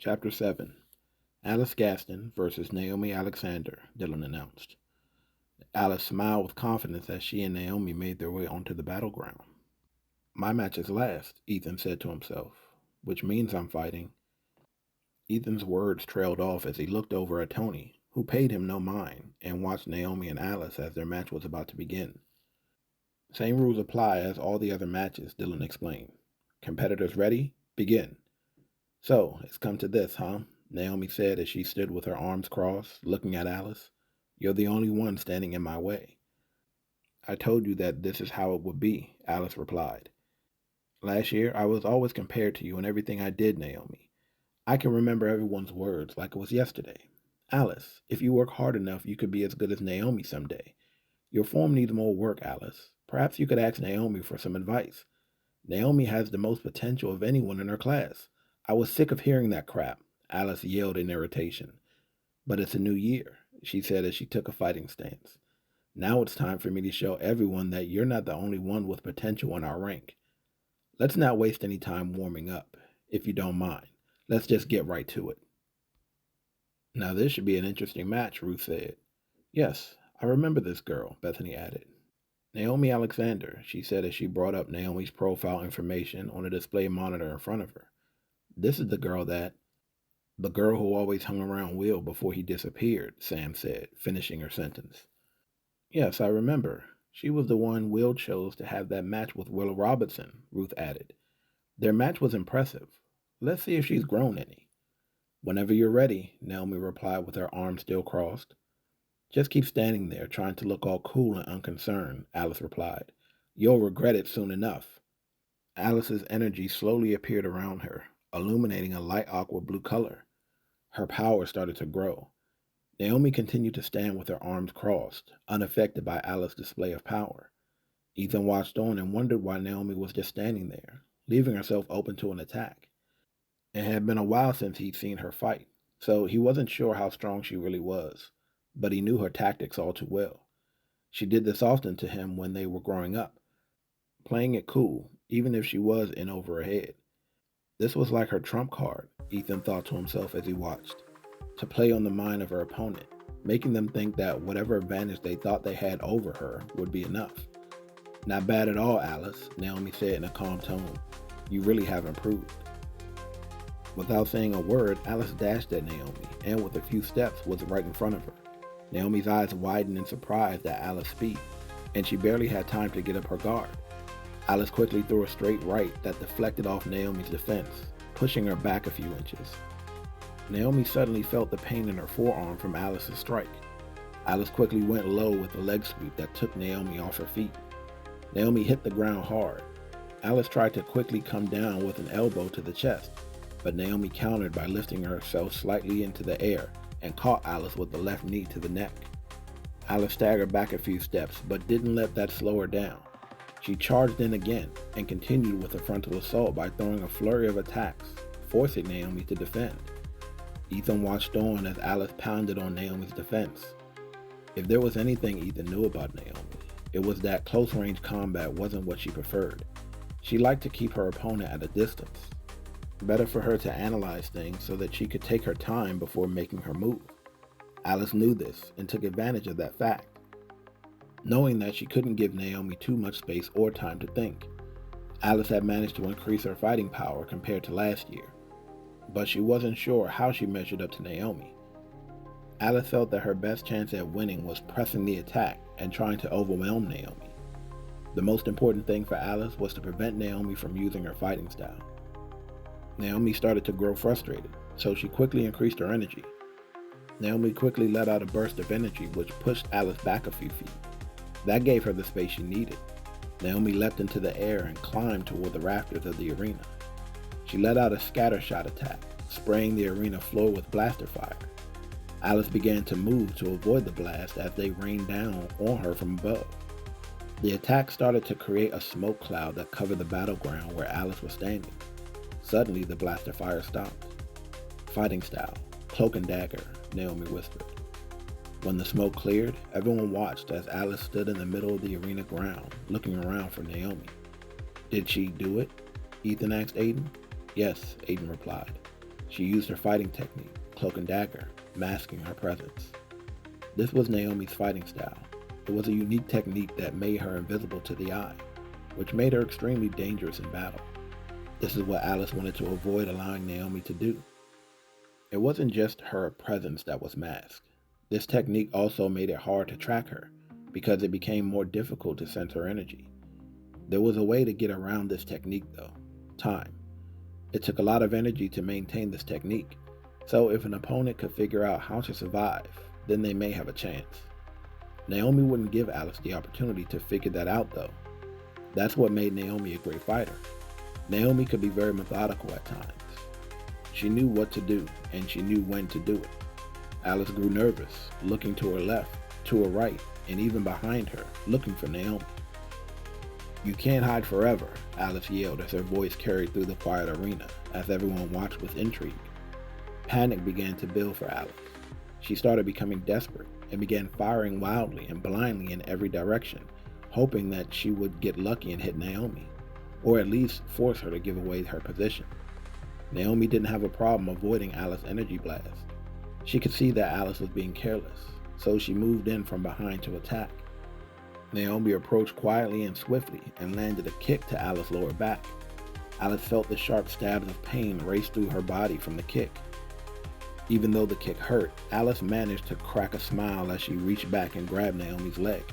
Chapter 7. Alice Gaston versus Naomi Alexander, Dylan announced. Alice smiled with confidence as she and Naomi made their way onto the battleground. My match is last, Ethan said to himself, which means I'm fighting. Ethan's words trailed off as he looked over at Tony, who paid him no mind, and watched Naomi and Alice as their match was about to begin. Same rules apply as all the other matches, Dylan explained. Competitors ready? Begin. So, it's come to this, huh? Naomi said as she stood with her arms crossed, looking at Alice. You're the only one standing in my way. I told you that this is how it would be, Alice replied. Last year, I was always compared to you in everything I did, Naomi. I can remember everyone's words like it was yesterday. Alice, if you work hard enough, you could be as good as Naomi someday. Your form needs more work, Alice. Perhaps you could ask Naomi for some advice. Naomi has the most potential of anyone in her class. I was sick of hearing that crap, Alice yelled in irritation. But it's a new year, she said as she took a fighting stance. Now it's time for me to show everyone that you're not the only one with potential in our rank. Let's not waste any time warming up, if you don't mind. Let's just get right to it. Now this should be an interesting match, Ruth said. Yes, I remember this girl, Bethany added. Naomi Alexander, she said as she brought up Naomi's profile information on a display monitor in front of her. This is the girl who always hung around Will before he disappeared, Sam said, finishing her sentence. Yes, I remember. She was the one Will chose to have that match with Will Robinson, Ruth added. Their match was impressive. Let's see if she's grown any. Whenever you're ready, Naomi replied with her arms still crossed. Just keep standing there, trying to look all cool and unconcerned, Alice replied. You'll regret it soon enough. Alice's energy slowly appeared around her, illuminating a light aqua blue color. Her power started to grow. Naomi continued to stand with her arms crossed, unaffected by Alice's display of power. Ethan watched on and wondered why Naomi was just standing there, leaving herself open to an attack. It had been a while since he'd seen her fight, so he wasn't sure how strong she really was, but he knew her tactics all too well. She did this often to him when they were growing up, playing it cool, even if she was in over her head. This was like her trump card, Ethan thought to himself as he watched, to play on the mind of her opponent, making them think that whatever advantage they thought they had over her would be enough. Not bad at all, Alice, Naomi said in a calm tone. You really have improved. Without saying a word, Alice dashed at Naomi, and with a few steps was right in front of her. Naomi's eyes widened in surprise at Alice's speed, and she barely had time to get up her guard. Alice quickly threw a straight right that deflected off Naomi's defense, pushing her back a few inches. Naomi suddenly felt the pain in her forearm from Alice's strike. Alice quickly went low with a leg sweep that took Naomi off her feet. Naomi hit the ground hard. Alice tried to quickly come down with an elbow to the chest, but Naomi countered by lifting herself slightly into the air and caught Alice with the left knee to the neck. Alice staggered back a few steps, but didn't let that slow her down. She charged in again and continued with a frontal assault by throwing a flurry of attacks, forcing Naomi to defend. Ethan watched on as Alice pounded on Naomi's defense. If there was anything Ethan knew about Naomi, it was that close-range combat wasn't what she preferred. She liked to keep her opponent at a distance. Better for her to analyze things so that she could take her time before making her move. Alice knew this and took advantage of that fact, knowing that she couldn't give Naomi too much space or time to think. Alice had managed to increase her fighting power compared to last year, but she wasn't sure how she measured up to Naomi. Alice felt that her best chance at winning was pressing the attack and trying to overwhelm Naomi. The most important thing for Alice was to prevent Naomi from using her fighting style. Naomi started to grow frustrated, so she quickly increased her energy. Naomi quickly let out a burst of energy which pushed Alice back a few feet. That gave her the space she needed. Naomi leapt into the air and climbed toward the rafters of the arena. She let out a scatter shot attack, spraying the arena floor with blaster fire. Alice began to move to avoid the blast as they rained down on her from above. The attack started to create a smoke cloud that covered the battleground where Alice was standing. Suddenly, the blaster fire stopped. Fighting style, cloak and dagger, Naomi whispered. When the smoke cleared, everyone watched as Alice stood in the middle of the arena ground, looking around for Naomi. Did she do it? Ethan asked Aiden. Yes, Aiden replied. She used her fighting technique, cloak and dagger, masking her presence. This was Naomi's fighting style. It was a unique technique that made her invisible to the eye, which made her extremely dangerous in battle. This is what Alice wanted to avoid allowing Naomi to do. It wasn't just her presence that was masked. This technique also made it hard to track her, because it became more difficult to sense her energy. There was a way to get around this technique though: time. It took a lot of energy to maintain this technique, so if an opponent could figure out how to survive, then they may have a chance. Naomi wouldn't give Alice the opportunity to figure that out though. That's what made Naomi a great fighter. Naomi could be very methodical at times. She knew what to do, and she knew when to do it. Alice grew nervous, looking to her left, to her right, and even behind her, looking for Naomi. "You can't hide forever," Alice yelled as her voice carried through the quiet arena, as everyone watched with intrigue. Panic began to build for Alice. She started becoming desperate and began firing wildly and blindly in every direction, hoping that she would get lucky and hit Naomi, or at least force her to give away her position. Naomi didn't have a problem avoiding Alice's energy blast. She could see that Alice was being careless, so she moved in from behind to attack. Naomi approached quietly and swiftly and landed a kick to Alice's lower back. Alice felt the sharp stabs of pain race through her body from the kick. Even though the kick hurt, Alice managed to crack a smile as she reached back and grabbed Naomi's leg.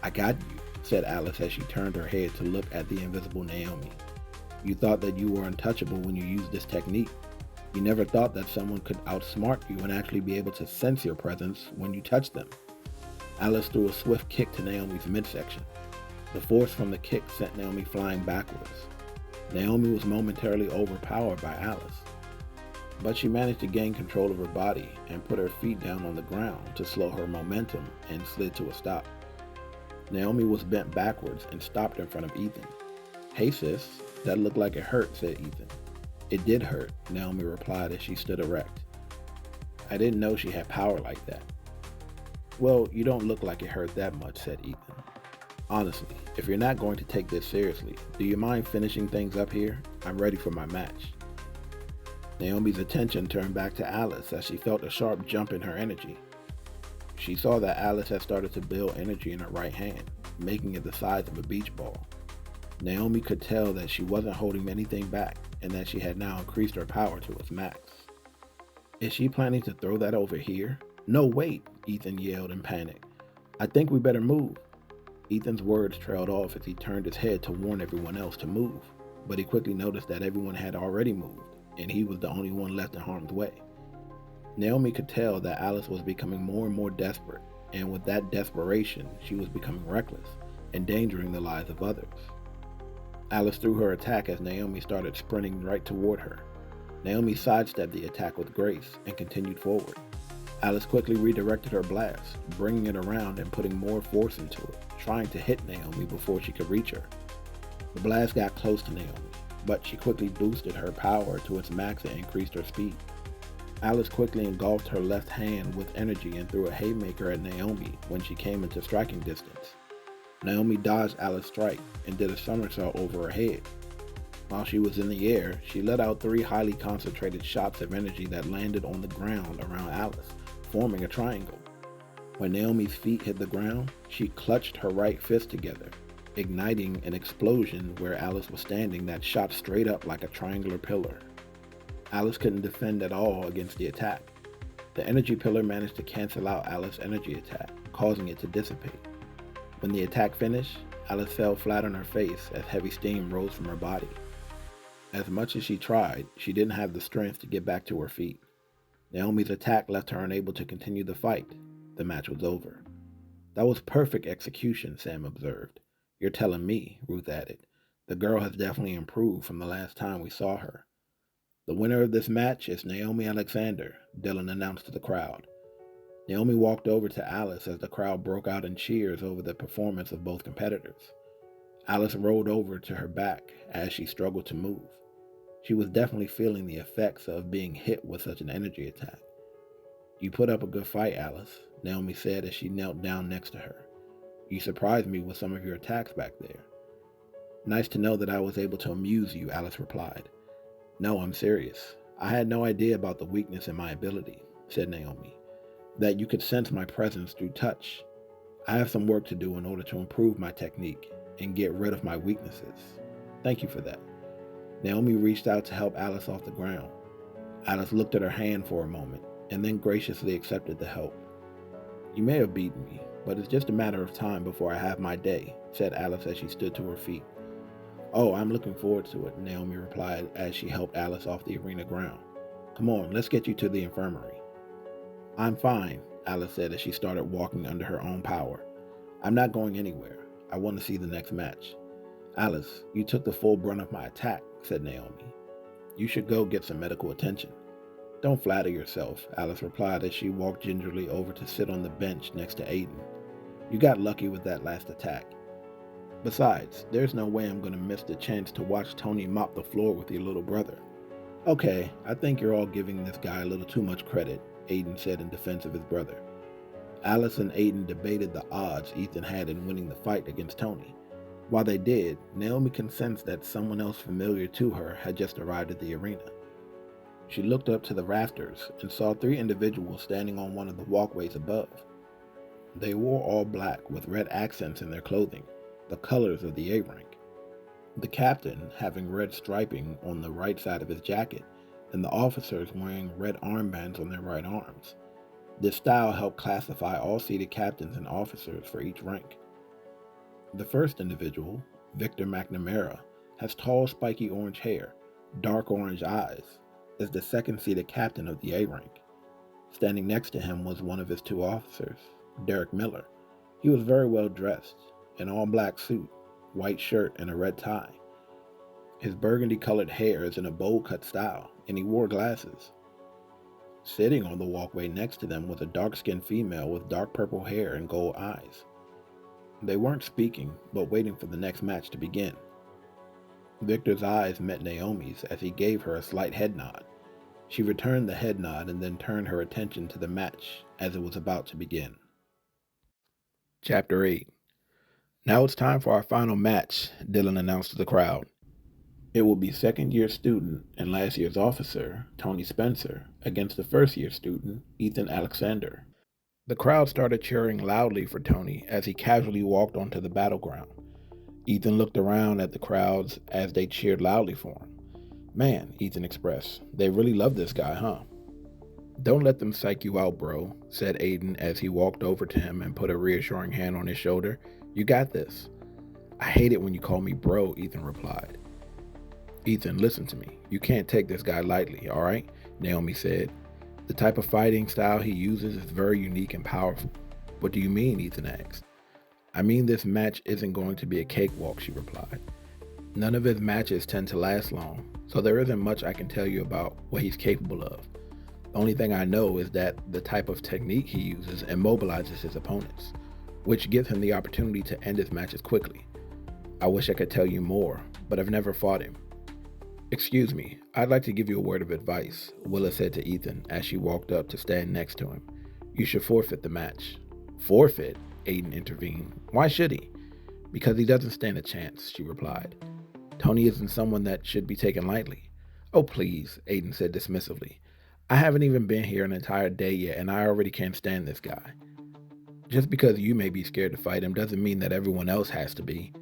"I got you," said Alice as she turned her head to look at the invisible Naomi. "You thought that you were untouchable when you used this technique. You never thought that someone could outsmart you and actually be able to sense your presence when you touched them." Alice threw a swift kick to Naomi's midsection. The force from the kick sent Naomi flying backwards. Naomi was momentarily overpowered by Alice, but she managed to gain control of her body and put her feet down on the ground to slow her momentum and slid to a stop. Naomi was bent backwards and stopped in front of Ethan. "Hey sis, that looked like it hurt," said Ethan. "It did hurt," Naomi replied as she stood erect. "I didn't know she had power like that." "Well, you don't look like it hurt that much," said Ethan. "Honestly, if you're not going to take this seriously, do you mind finishing things up here? I'm ready for my match." Naomi's attention turned back to Alice as she felt a sharp jump in her energy. She saw that Alice had started to build energy in her right hand, making it the size of a beach ball. Naomi could tell that she wasn't holding anything back and that she had now increased her power to its max. "Is she planning to throw that over here?" "No, wait," Ethan yelled in panic. "I think we better move." Ethan's words trailed off as he turned his head to warn everyone else to move, but he quickly noticed that everyone had already moved, and he was the only one left in harm's way. Naomi could tell that Alice was becoming more and more desperate, and with that desperation, she was becoming reckless, endangering the lives of others. Alice threw her attack as Naomi started sprinting right toward her. Naomi sidestepped the attack with grace and continued forward. Alice quickly redirected her blast, bringing it around and putting more force into it, trying to hit Naomi before she could reach her. The blast got close to Naomi, but she quickly boosted her power to its max and increased her speed. Alice quickly engulfed her left hand with energy and threw a haymaker at Naomi when she came into striking distance. Naomi dodged Alice's strike and did a somersault over her head. While she was in the air, she let out 3 highly concentrated shots of energy that landed on the ground around Alice, forming a triangle. When Naomi's feet hit the ground, she clutched her right fist together, igniting an explosion where Alice was standing that shot straight up like a triangular pillar. Alice couldn't defend at all against the attack. The energy pillar managed to cancel out Alice's energy attack, causing it to dissipate. When the attack finished, Alice fell flat on her face as heavy steam rose from her body. As much as she tried, she didn't have the strength to get back to her feet. Naomi's attack left her unable to continue the fight. The match was over. "That was perfect execution," Sam observed. "You're telling me," Ruth added. "The girl has definitely improved from the last time we saw her." "The winner of this match is Naomi Alexander," Dylan announced to the crowd. Naomi walked over to Alice as the crowd broke out in cheers over the performance of both competitors. Alice rolled over to her back as she struggled to move. She was definitely feeling the effects of being hit with such an energy attack. "You put up a good fight, Alice," Naomi said as she knelt down next to her. "You surprised me with some of your attacks back there." "Nice to know that I was able to amuse you," Alice replied. "No, I'm serious. I had no idea about the weakness in my ability, said Naomi, that you could sense my presence through touch. I have some work to do in order to improve my technique and get rid of my weaknesses. Thank you for that. Naomi reached out to help Alice off the ground. Alice looked at her hand for a moment and then graciously accepted the help. You may have beaten me, but it's just a matter of time before I have my day, said Alice as she stood to her feet. Oh, I'm looking forward to it, Naomi replied as she helped Alice off the arena ground. Come on, let's get you to the infirmary. I'm fine, Alice said as she started walking under her own power. I'm not going anywhere. I want to see the next match. Alice, you took the full brunt of my attack, said Naomi. You should go get some medical attention. Don't flatter yourself, Alice replied as she walked gingerly over to sit on the bench next to Aiden. You got lucky with that last attack. Besides, there's no way I'm going to miss the chance to watch Tony mop the floor with your little brother. Okay, I think you're all giving this guy a little too much credit, Aiden said in defense of his brother. Alice and Aiden debated the odds Ethan had in winning the fight against Tony. While they did, Naomi could sense that someone else familiar to her had just arrived at the arena. She looked up to the rafters and saw 3 individuals standing on one of the walkways above. They wore all black with red accents in their clothing, the colors of the A rank. The captain having red striping on the right side of his jacket, and the officers wearing red armbands on their right arms. This style helped classify all seated captains and officers for each rank. The first individual, Victor McNamara, has tall spiky orange hair, dark orange eyes, is the second seated captain of the A rank. Standing next to him was one of his 2 officers, Derek Miller. He was very well dressed, an all-black suit, white shirt, and a red tie. His burgundy-colored hair is in a bowl-cut style, and he wore glasses. Sitting on the walkway next to them was a dark-skinned female with dark purple hair and gold eyes. They weren't speaking, but waiting for the next match to begin. Victor's eyes met Naomi's as he gave her a slight head nod. She returned the head nod and then turned her attention to the match as it was about to begin. Chapter 8. Now it's time for our final match, Dylan announced to the crowd. It will be second-year student and last year's officer, Tony Spencer, against the first-year student, Ethan Alexander. The crowd started cheering loudly for Tony as he casually walked onto the battleground. Ethan looked around at the crowds as they cheered loudly for him. Man, Ethan expressed, they really love this guy, huh? Don't let them psych you out, bro, said Aiden as he walked over to him and put a reassuring hand on his shoulder. You got this. I hate it when you call me bro, Ethan replied. Ethan, listen to me. You can't take this guy lightly, all right? Naomi said. The type of fighting style he uses is very unique and powerful. What do you mean? Ethan asked. I mean this match isn't going to be a cakewalk, she replied. None of his matches tend to last long, so there isn't much I can tell you about what he's capable of. The only thing I know is that the type of technique he uses immobilizes his opponents, which gives him the opportunity to end his matches quickly. I wish I could tell you more, but I've never fought him. Excuse me, I'd like to give you a word of advice, Willa said to Ethan as she walked up to stand next to him. You should forfeit the match. Forfeit? Aiden intervened. Why should he? Because he doesn't stand a chance, she replied. Tony isn't someone that should be taken lightly. Oh, please, Aiden said dismissively. I haven't even been here an entire day yet, and I already can't stand this guy. Just because you may be scared to fight him doesn't mean that everyone else has to be.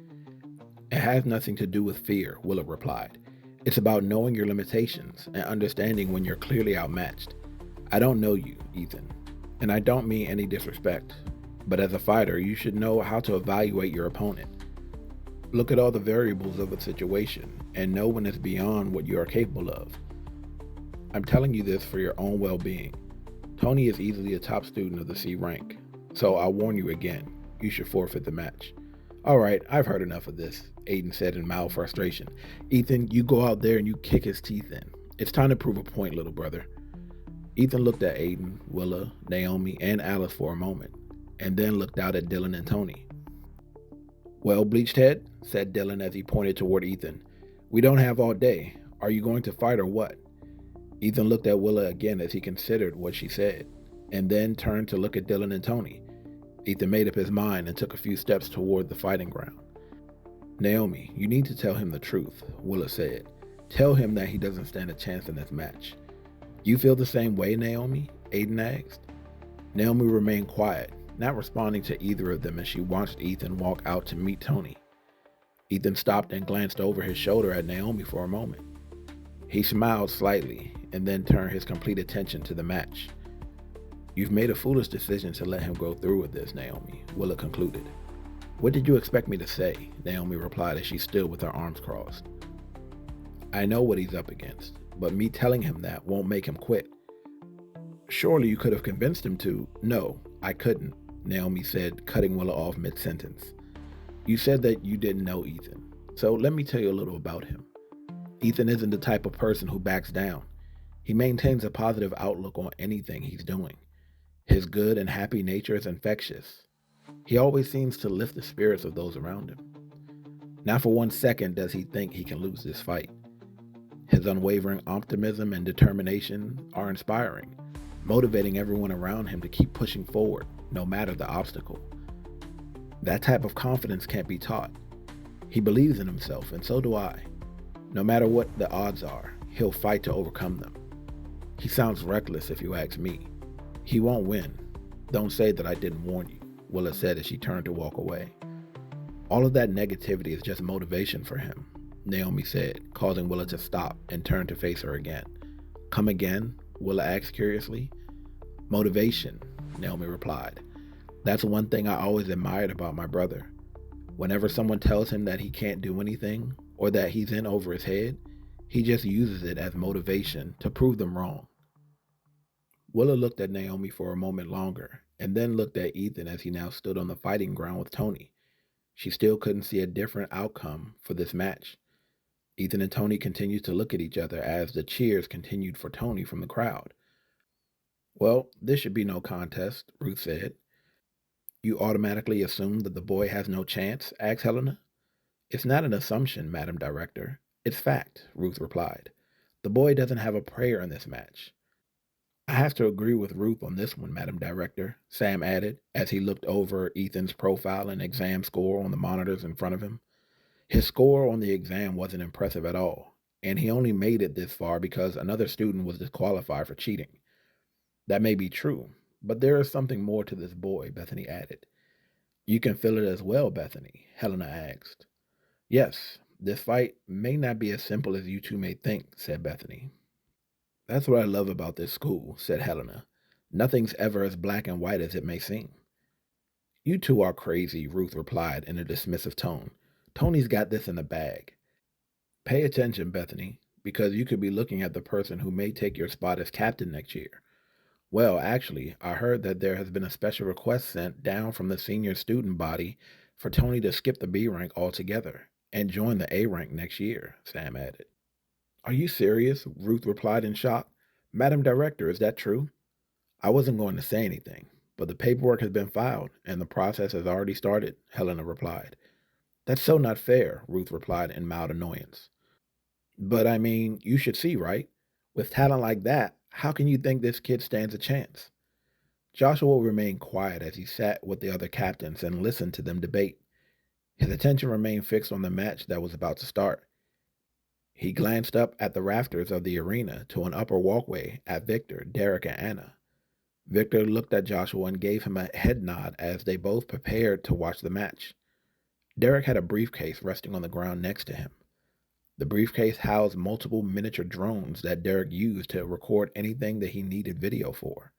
It has nothing to do with fear, Willa replied. It's about knowing your limitations and understanding when you're clearly outmatched. I don't know you, Ethan, and I don't mean any disrespect, but as a fighter, you should know how to evaluate your opponent. Look at all the variables of a situation and know when it's beyond what you are capable of. I'm telling you this for your own well-being. Tony is easily a top student of the C rank, so I'll warn you again, you should forfeit the match. All right, I've heard enough of this, Aiden said in mild frustration. Ethan, you go out there and you kick his teeth in. It's time to prove a point, little brother. Ethan looked at Aiden, Willa, Naomi, and Alice for a moment, and then looked out at Dylan and Tony. Well, Bleached Head, said Dylan as he pointed toward Ethan, we don't have all day. Are you going to fight or what? Ethan looked at Willa again as he considered what she said, and then turned to look at Dylan and Tony. Ethan made up his mind and took a few steps toward the fighting ground. Naomi, you need to tell him the truth, Willa said. Tell him that he doesn't stand a chance in this match. You feel the same way, Naomi? Aiden asked. Naomi remained quiet, not responding to either of them as she watched Ethan walk out to meet Tony. Ethan stopped and glanced over his shoulder at Naomi for a moment. He smiled slightly and then turned his complete attention to the match. You've made a foolish decision to let him go through with this, Naomi, Willa concluded. What did you expect me to say? Naomi replied as she stood with her arms crossed. I know what he's up against, but me telling him that won't make him quit. Surely you could have convinced him to. No, I couldn't, Naomi said, cutting Willa off mid-sentence. You said that you didn't know Ethan, so let me tell you a little about him. Ethan isn't the type of person who backs down. He maintains a positive outlook on anything he's doing. His good and happy nature is infectious. He always seems to lift the spirits of those around him. Not for 1 second does he think he can lose this fight. His unwavering optimism and determination are inspiring, motivating everyone around him to keep pushing forward, no matter the obstacle. That type of confidence can't be taught. He believes in himself, and so do I. No matter what the odds are, he'll fight to overcome them. He sounds reckless if you ask me. He won't win. Don't say that I didn't warn you, Willa said as she turned to walk away. All of that negativity is just motivation for him, Naomi said, causing Willa to stop and turn to face her again. Come again? Willa asked curiously. Motivation, Naomi replied. That's one thing I always admired about my brother. Whenever someone tells him that he can't do anything or that he's in over his head, he just uses it as motivation to prove them wrong. Willa looked at Naomi for a moment longer and then looked at Ethan as he now stood on the fighting ground with Tony. She still couldn't see a different outcome for this match. Ethan and Tony continued to look at each other as the cheers continued for Tony from the crowd. Well, this should be no contest, Ruth said. You automatically assume that the boy has no chance? Asked Helena. It's not an assumption, Madam Director. It's fact, Ruth replied. The boy doesn't have a prayer in this match. I have to agree with Ruth on this one, Madam Director, Sam added as he looked over Ethan's profile and exam score on the monitors in front of him. His score on the exam wasn't impressive at all, and he only made it this far because another student was disqualified for cheating. That may be true, but there is something more to this boy, Bethany added. You can feel it as well, Bethany, Helena asked. Yes, this fight may not be as simple as you two may think, said Bethany. That's what I love about this school, said Helena. Nothing's ever as black and white as it may seem. You two are crazy, Ruth replied in a dismissive tone. Tony's got this in the bag. Pay attention, Bethany, because you could be looking at the person who may take your spot as captain next year. Well, actually, I heard that there has been a special request sent down from the senior student body for Tony to skip the B rank altogether and join the A rank next year, Sam added. Are you serious? Ruth replied in shock. Madam Director, is that true? I wasn't going to say anything, but the paperwork has been filed and the process has already started, Helena replied. That's so not fair, Ruth replied in mild annoyance. But I mean, you should see, right? With talent like that, how can you think this kid stands a chance? Joshua remained quiet as he sat with the other captains and listened to them debate. His attention remained fixed on the match that was about to start. He glanced up at the rafters of the arena to an upper walkway at Victor, Derek, and Anna. Victor looked at Joshua and gave him a head nod as they both prepared to watch the match. Derek had a briefcase resting on the ground next to him. The briefcase housed multiple miniature drones that Derek used to record anything that he needed video for.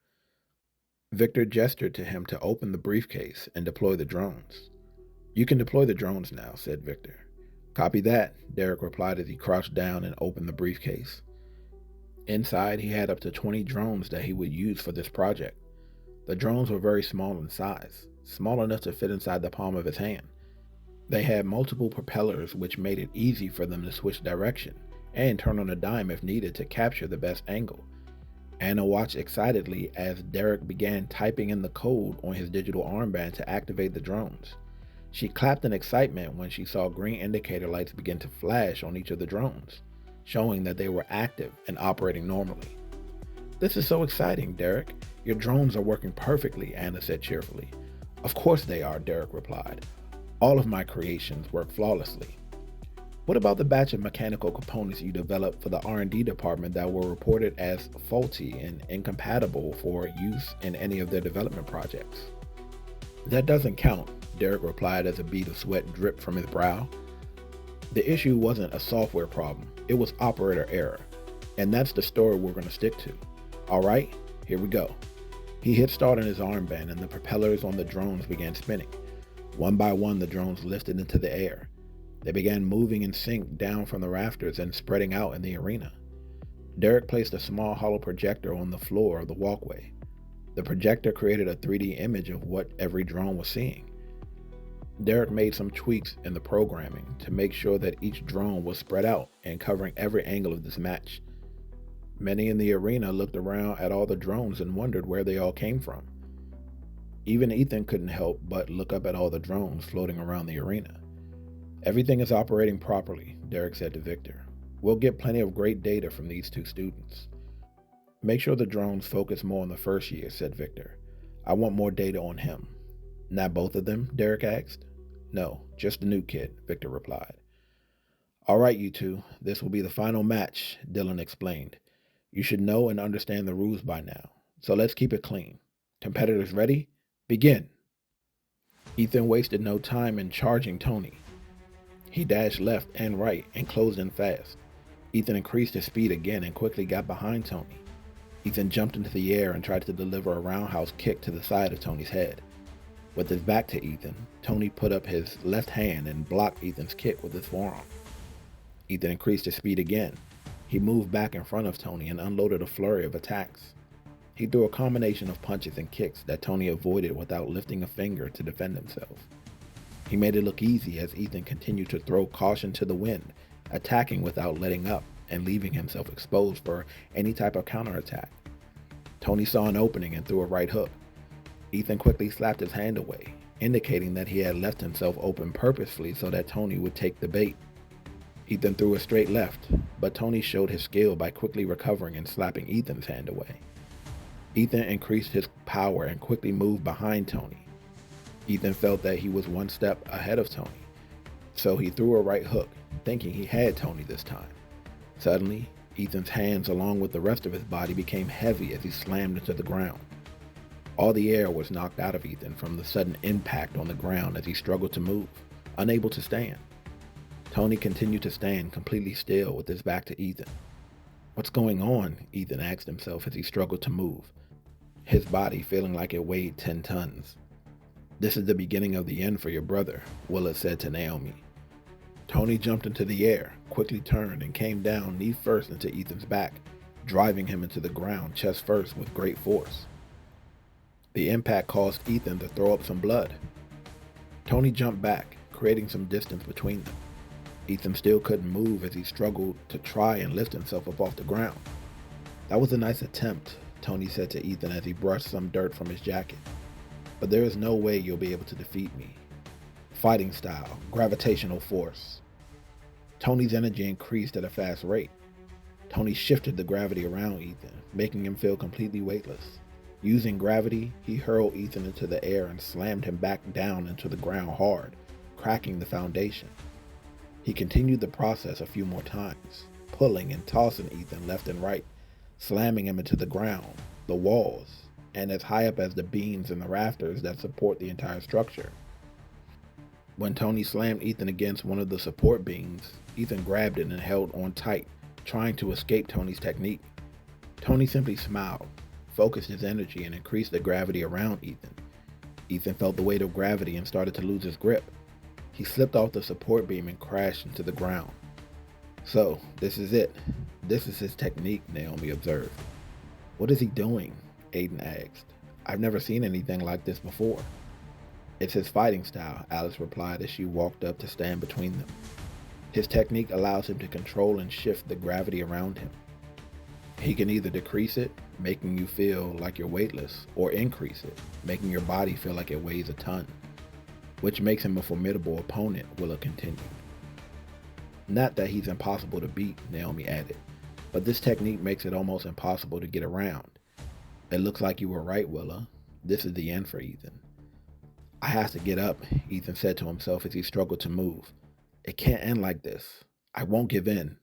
Victor gestured to him to open the briefcase and deploy the drones. You can deploy the drones now, said Victor. Copy that, Derek replied as he crouched down and opened the briefcase. Inside, he had up to 20 drones that he would use for this project. The drones were very small in size, small enough to fit inside the palm of his hand. They had multiple propellers which made it easy for them to switch direction and turn on a dime if needed to capture the best angle. Anna watched excitedly as Derek began typing in the code on his digital armband to activate the drones. She clapped in excitement when she saw green indicator lights begin to flash on each of the drones, showing that they were active and operating normally. This is so exciting, Derek. Your drones are working perfectly, Anna said cheerfully. Of course they are, Derek replied. All of my creations work flawlessly. What about the batch of mechanical components you developed for the R&D department that were reported as faulty and incompatible for use in any of their development projects? That doesn't count, Derek replied as a bead of sweat dripped from his brow. The issue wasn't a software problem, it was operator error. And that's the story we're going to stick to. All right, here we go. He hit start on his armband and the propellers on the drones began spinning. One by one, the drones lifted into the air. They began moving in sync down from the rafters and spreading out in the arena. Derek placed a small hollow projector on the floor of the walkway. The projector created a 3D image of what every drone was seeing. Derek made some tweaks in the programming to make sure that each drone was spread out and covering every angle of this match. Many in the arena looked around at all the drones and wondered where they all came from. Even Ethan couldn't help but look up at all the drones floating around the arena. Everything is operating properly, Derek said to Victor. We'll get plenty of great data from these two students. Make sure the drones focus more on the first year, said Victor. I want more data on him. Not both of them? Derek asked. No, just the new kid, Victor replied. All right, you two, this will be the final match, Dylan explained. You should know and understand the rules by now, so let's keep it clean. Competitors ready? Begin! Ethan wasted no time in charging Tony. He dashed left and right and closed in fast. Ethan increased his speed again and quickly got behind Tony. Ethan jumped into the air and tried to deliver a roundhouse kick to the side of Tony's head. With his back to Ethan, Tony put up his left hand and blocked Ethan's kick with his forearm. Ethan increased his speed again. He moved back in front of Tony and unloaded a flurry of attacks. He threw a combination of punches and kicks that Tony avoided without lifting a finger to defend himself. He made it look easy as Ethan continued to throw caution to the wind, attacking without letting up and leaving himself exposed for any type of counterattack. Tony saw an opening and threw a right hook. Ethan quickly slapped his hand away, indicating that he had left himself open purposefully so that Tony would take the bait. Ethan threw a straight left, but Tony showed his skill by quickly recovering and slapping Ethan's hand away. Ethan increased his power and quickly moved behind Tony. Ethan felt that he was one step ahead of Tony, so he threw a right hook, thinking he had Tony this time. Suddenly, Ethan's hands along with the rest of his body became heavy as he slammed into the ground. All the air was knocked out of Ethan from the sudden impact on the ground as he struggled to move, unable to stand. Tony continued to stand completely still with his back to Ethan. What's going on? Ethan asked himself as he struggled to move, his body feeling like it weighed 10 tons. This is the beginning of the end for your brother, Willa said to Naomi. Tony jumped into the air, quickly turned, and came down knee first into Ethan's back, driving him into the ground chest first with great force. The impact caused Ethan to throw up some blood. Tony jumped back, creating some distance between them. Ethan still couldn't move as he struggled to try and lift himself up off the ground. That was a nice attempt, Tony said to Ethan as he brushed some dirt from his jacket. But there is no way you'll be able to defeat me. Fighting style, gravitational force. Tony's energy increased at a fast rate. Tony shifted the gravity around Ethan, making him feel completely weightless. Using gravity, he hurled Ethan into the air and slammed him back down into the ground hard, cracking the foundation. He continued the process a few more times, pulling and tossing Ethan left and right, slamming him into the ground, the walls, and as high up as the beams and the rafters that support the entire structure. When Tony slammed Ethan against one of the support beams, Ethan grabbed it and held on tight, trying to escape Tony's technique. Tony simply smiled, focused his energy, and increased the gravity around Ethan. Ethan felt the weight of gravity and started to lose his grip. He slipped off the support beam and crashed into the ground. So, this is it. This is his technique, Naomi observed. What is he doing? Aiden asked. I've never seen anything like this before. It's his fighting style, Alice replied as she walked up to stand between them. His technique allows him to control and shift the gravity around him. He can either decrease it, making you feel like you're weightless, or increase it, making your body feel like it weighs a ton, which makes him a formidable opponent, Willa continued. Not that he's impossible to beat, Naomi added, but this technique makes it almost impossible to get around. It looks like you were right, Willa. This is the end for Ethan. I have to get up, Ethan said to himself as he struggled to move. It can't end like this. I won't give in.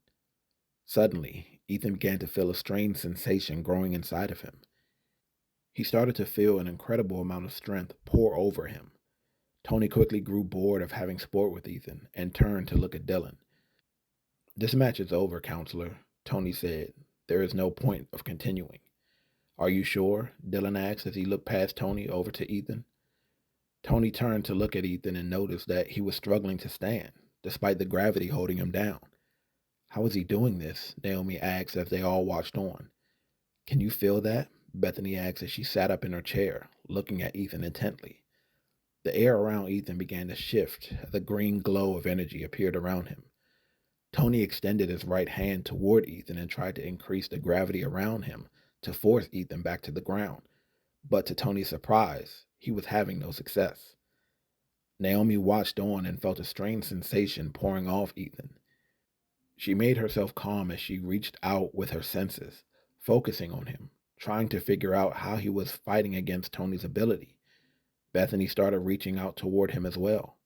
Suddenly, Ethan began to feel a strange sensation growing inside of him. He started to feel an incredible amount of strength pour over him. Tony quickly grew bored of having sport with Ethan and turned to look at Dylan. This match is over, counselor, Tony said. There is no point of continuing. Are you sure? Dylan asked as he looked past Tony over to Ethan. Tony turned to look at Ethan and noticed that he was struggling to stand, despite the gravity holding him down. How is he doing this? Naomi asked as they all watched on. Can you feel that? Bethany asked as she sat up in her chair, looking at Ethan intently. The air around Ethan began to shift as a green glow of energy appeared around him. Tony extended his right hand toward Ethan and tried to increase the gravity around him to force Ethan back to the ground. But to Tony's surprise, he was having no success. Naomi watched on and felt a strange sensation pouring off Ethan. She made herself calm as she reached out with her senses, focusing on him, trying to figure out how he was fighting against Tony's ability. Bethany started reaching out toward him as well.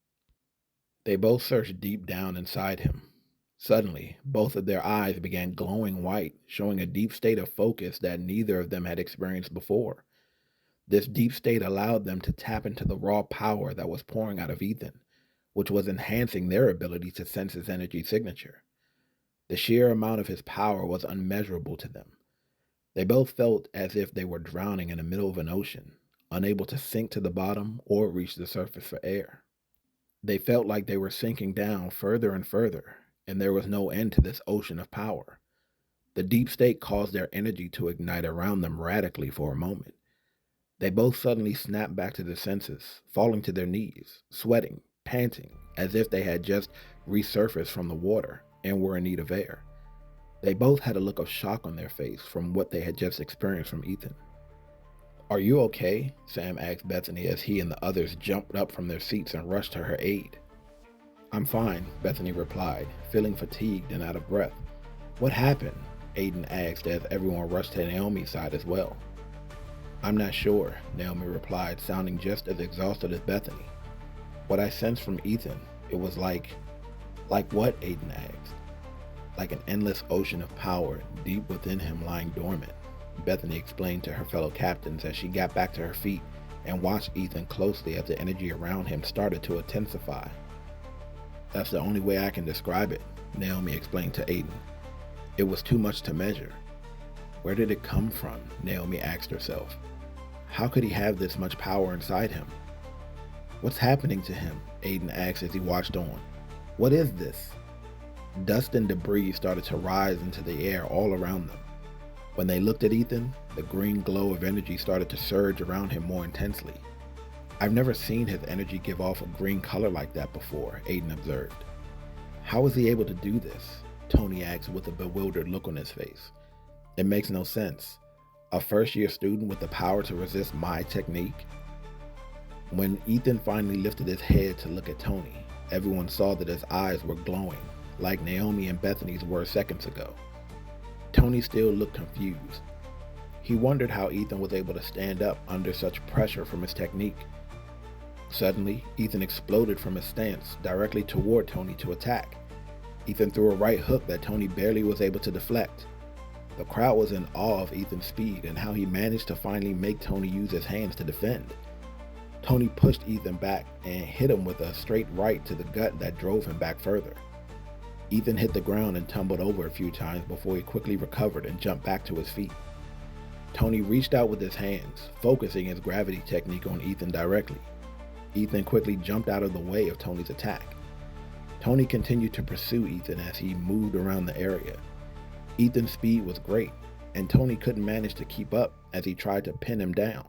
They both searched deep down inside him. Suddenly, both of their eyes began glowing white, showing a deep state of focus that neither of them had experienced before. This deep state allowed them to tap into the raw power that was pouring out of Ethan, which was enhancing their ability to sense his energy signature. The sheer amount of his power was unmeasurable to them. They both felt as if they were drowning in the middle of an ocean, unable to sink to the bottom or reach the surface for air. They felt like they were sinking down further and further, and there was no end to this ocean of power. The deep state caused their energy to ignite around them radically for a moment. They both suddenly snapped back to their senses, falling to their knees, sweating, panting, as if they had just resurfaced from the water and were in need of air. They both had a look of shock on their face from what they had just experienced from Ethan. Are you okay? Sam asked Bethany as he and the others jumped up from their seats and rushed to her aid. I'm fine, Bethany replied, feeling fatigued and out of breath. What happened? Aiden asked as everyone rushed to Naomi's side as well. I'm not sure, Naomi replied, sounding just as exhausted as Bethany. What I sensed from Ethan, it was like what? Aiden asked. Like an endless ocean of power deep within him lying dormant, Bethany explained to her fellow captains as she got back to her feet and watched Ethan closely as the energy around him started to intensify. That's the only way I can describe it, Naomi explained to Aiden. It was too much to measure. Where did it come from? Naomi asked herself. How could he have this much power inside him? What's happening to him? Aiden asked as he watched on. What is this? Dust and debris started to rise into the air all around them. When they looked at Ethan, the green glow of energy started to surge around him more intensely. I've never seen his energy give off a green color like that before, Aiden observed. How is he able to do this? Tony asked with a bewildered look on his face. It makes no sense. A first-year student with the power to resist my technique? When Ethan finally lifted his head to look at Tony, everyone saw that his eyes were glowing, like Naomi and Bethany's were seconds ago. Tony still looked confused. He wondered how Ethan was able to stand up under such pressure from his technique. Suddenly, Ethan exploded from his stance directly toward Tony to attack. Ethan threw a right hook that Tony barely was able to deflect. The crowd was in awe of Ethan's speed and how he managed to finally make Tony use his hands to defend. Tony pushed Ethan back and hit him with a straight right to the gut that drove him back further. Ethan hit the ground and tumbled over a few times before he quickly recovered and jumped back to his feet. Tony reached out with his hands, focusing his gravity technique on Ethan directly. Ethan quickly jumped out of the way of Tony's attack. Tony continued to pursue Ethan as he moved around the area. Ethan's speed was great, and Tony couldn't manage to keep up as he tried to pin him down.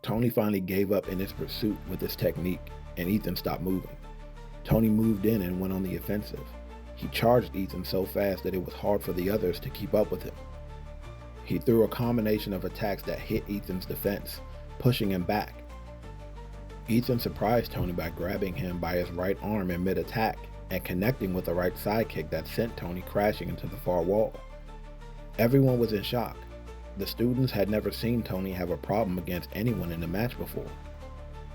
Tony finally gave up in his pursuit with his technique, and Ethan stopped moving. Tony moved in and went on the offensive. He charged Ethan so fast that it was hard for the others to keep up with him. He threw a combination of attacks that hit Ethan's defense, pushing him back. Ethan surprised Tony by grabbing him by his right arm in mid-attack and connecting with a right side kick that sent Tony crashing into the far wall. Everyone was in shock. The students had never seen Tony have a problem against anyone in the match before.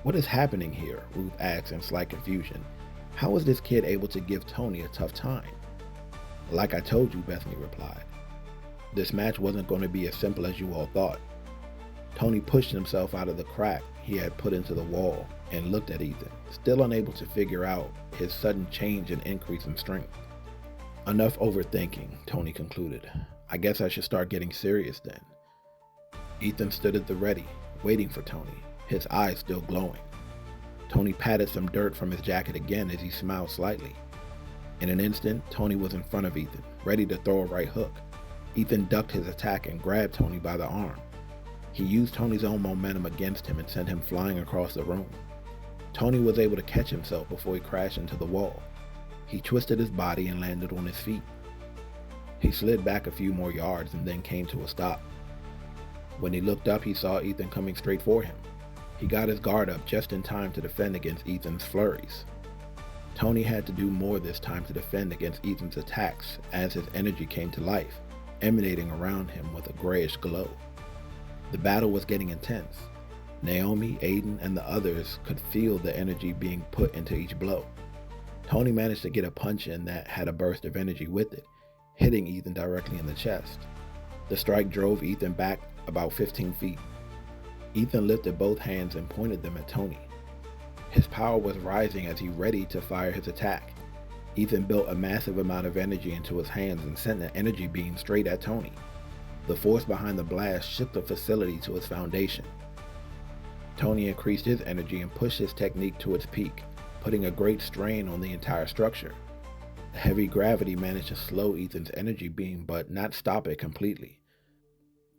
What is happening here? Ruth asked in slight confusion. How was this kid able to give Tony a tough time? Like I told you, Bethany replied. This match wasn't going to be as simple as you all thought. Tony pushed himself out of the crack he had put into the wall and looked at Ethan, still unable to figure out his sudden change and increase in strength. Enough overthinking, Tony concluded. I guess I should start getting serious then. Ethan stood at the ready, waiting for Tony, his eyes still glowing. Tony patted some dirt from his jacket again as he smiled slightly. In an instant, Tony was in front of Ethan, ready to throw a right hook. Ethan ducked his attack and grabbed Tony by the arm. He used Tony's own momentum against him and sent him flying across the room. Tony was able to catch himself before he crashed into the wall. He twisted his body and landed on his feet. He slid back a few more yards and then came to a stop. When he looked up, he saw Ethan coming straight for him. He got his guard up just in time to defend against Ethan's flurries. Tony had to do more this time to defend against Ethan's attacks as his energy came to life, emanating around him with a grayish glow. The battle was getting intense. Naomi, Aiden, and the others could feel the energy being put into each blow. Tony managed to get a punch in that had a burst of energy with it, hitting Ethan directly in the chest. The strike drove Ethan back about 15 feet. Ethan lifted both hands and pointed them at Tony. His power was rising as he readied to fire his attack. Ethan built a massive amount of energy into his hands and sent an energy beam straight at Tony. The force behind the blast shook the facility to its foundation. Tony increased his energy and pushed his technique to its peak, putting a great strain on the entire structure. The heavy gravity managed to slow Ethan's energy beam, but not stop it completely.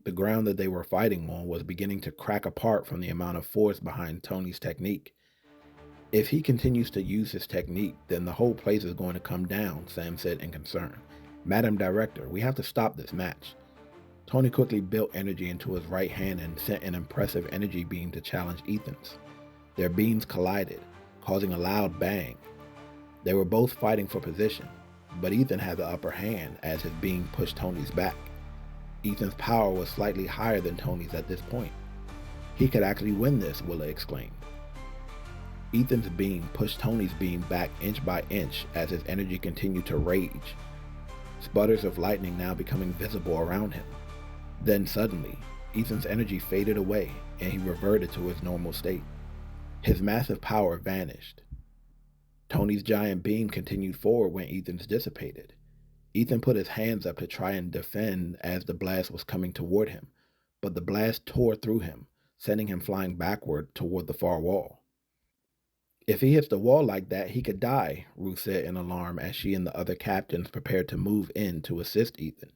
The ground that they were fighting on was beginning to crack apart from the amount of force behind Tony's technique. If he continues to use his technique, then the whole place is going to come down, Sam said in concern. Madam Director, we have to stop this match. Tony quickly built energy into his right hand and sent an impressive energy beam to challenge Ethan's. Their beams collided, causing a loud bang. They were both fighting for position, but Ethan had the upper hand as his beam pushed Tony's back. Ethan's power was slightly higher than Tony's at this point. He could actually win this, Willa exclaimed. Ethan's beam pushed Tony's beam back inch by inch as his energy continued to rage, sputters of lightning now becoming visible around him. Then suddenly, Ethan's energy faded away and he reverted to his normal state. His massive power vanished. Tony's giant beam continued forward when Ethan's dissipated. Ethan put his hands up to try and defend as the blast was coming toward him, but the blast tore through him, sending him flying backward toward the far wall. If he hits the wall like that, he could die, Ruth said in alarm as she and the other captains prepared to move in to assist Ethan.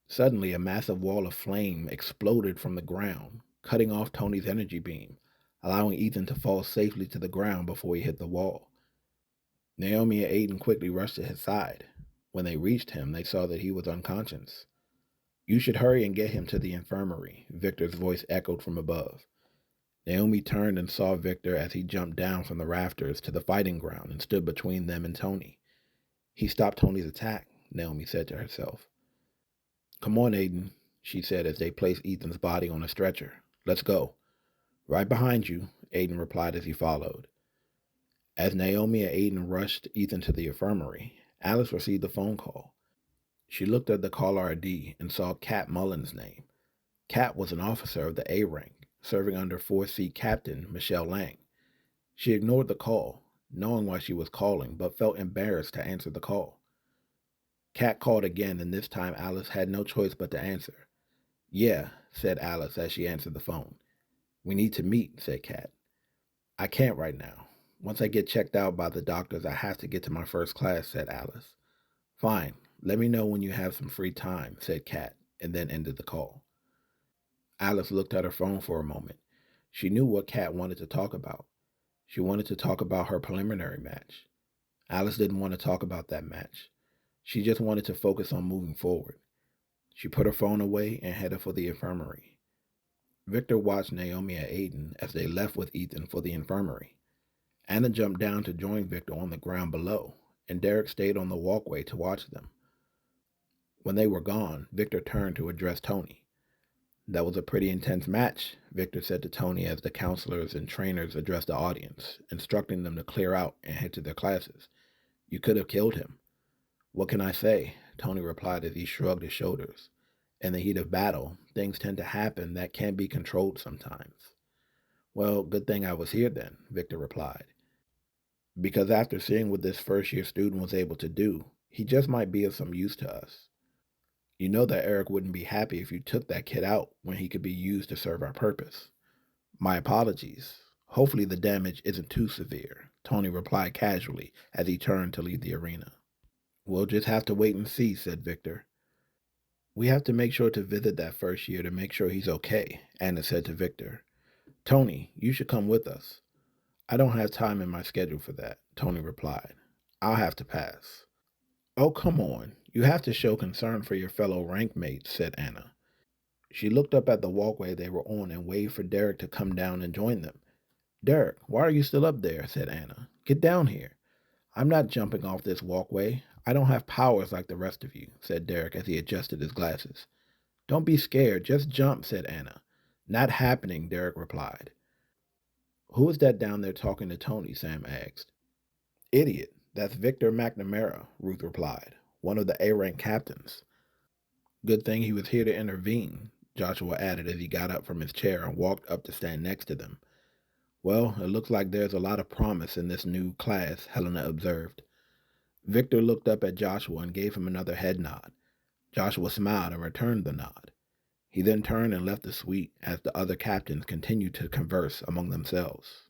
Suddenly, a massive wall of flame exploded from the ground, cutting off Tony's energy beam, allowing Ethan to fall safely to the ground before he hit the wall. Naomi and Aiden quickly rushed to his side. When they reached him, they saw that he was unconscious. You should hurry and get him to the infirmary, Victor's voice echoed from above. Naomi turned and saw Victor as he jumped down from the rafters to the fighting ground and stood between them and Tony. He stopped Tony's attack, Naomi said to herself. Come on, Aiden, she said as they placed Ethan's body on a stretcher. Let's go. Right behind you, Aiden replied as he followed. As Naomi and Aiden rushed Ethan to the infirmary, Alice received a phone call. She looked at the caller ID and saw Cat Mullen's name. Cat was an officer of the A rank, serving under 4C Captain Michelle Lang. She ignored the call, knowing why she was calling, but felt embarrassed to answer the call. Cat called again, and this time Alice had no choice but to answer. Yeah, said Alice as she answered the phone. We need to meet, said Cat. I can't right now. Once I get checked out by the doctors, I have to get to my first class, said Alice. Fine, let me know when you have some free time, said Cat, and then ended the call. Alice looked at her phone for a moment. She knew what Cat wanted to talk about. She wanted to talk about her preliminary match. Alice didn't want to talk about that match. She just wanted to focus on moving forward. She put her phone away and headed for the infirmary. Victor watched Naomi and Aiden as they left with Ethan for the infirmary. Anna jumped down to join Victor on the ground below, and Derek stayed on the walkway to watch them. When they were gone, Victor turned to address Tony. That was a pretty intense match, Victor said to Tony as the counselors and trainers addressed the audience, instructing them to clear out and head to their classes. You could have killed him. What can I say? Tony replied as he shrugged his shoulders. In the heat of battle, things tend to happen that can't be controlled sometimes. Well, good thing I was here then, Victor replied. Because after seeing what this first year student was able to do, he just might be of some use to us. You know that Eric wouldn't be happy if you took that kid out when he could be used to serve our purpose. My apologies. Hopefully the damage isn't too severe, Tony replied casually as he turned to leave the arena. We'll just have to wait and see, said Victor. We have to make sure to visit that first year to make sure he's okay, Anna said to Victor. Tony, you should come with us. I don't have time in my schedule for that, Tony replied. I'll have to pass. Oh, come on. You have to show concern for your fellow rank mates, said Anna. She looked up at the walkway they were on and waved for Derek to come down and join them. Derek, why are you still up there? Said Anna. Get down here. I'm not jumping off this walkway. I don't have powers like the rest of you, said Derek as he adjusted his glasses. Don't be scared. Just jump, said Anna. Not happening, Derek replied. Who is that down there talking to Tony? Sam asked. Idiot. That's Victor McNamara, Ruth replied. One of the A-rank captains. Good thing he was here to intervene, Joshua added as he got up from his chair and walked up to stand next to them. Well, it looks like there's a lot of promise in this new class, Helena observed. Victor looked up at Joshua and gave him another head nod. Joshua smiled and returned the nod. He then turned and left the suite as the other captains continued to converse among themselves.